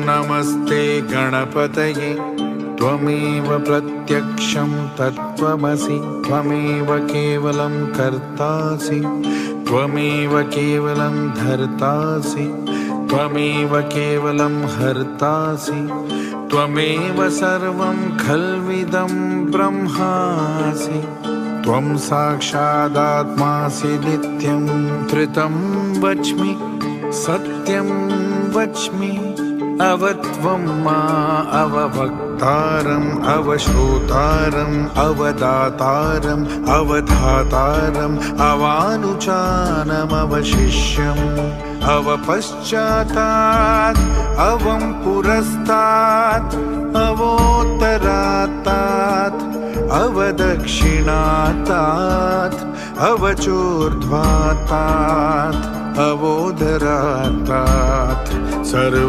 नमस्ते गणपतये त्वमेव प्रत्यक्षं तत्त्वमसि त्वमेव केवलं कर्तासि त्वमेव केवलं धर्तासि त्वमेव केवलं हर्तासि त्वमेव सर्वं खल्विदं ब्रह्मासि त्वं साक्षादात्मासि नित्यं धृतं वच्मि सत्यं वच्मि अवत्वं मा अवभक्तारम् अवश्रोतारम् अवदातारम् अवधातारम् अवानुचानमवशिष्यम् अवपश्चातात् अवं पुरस्तात् अवोत्तरात्तात् अवदक्षिणातात् अवचोर्ध्वातात् अवोदरातात् सर्व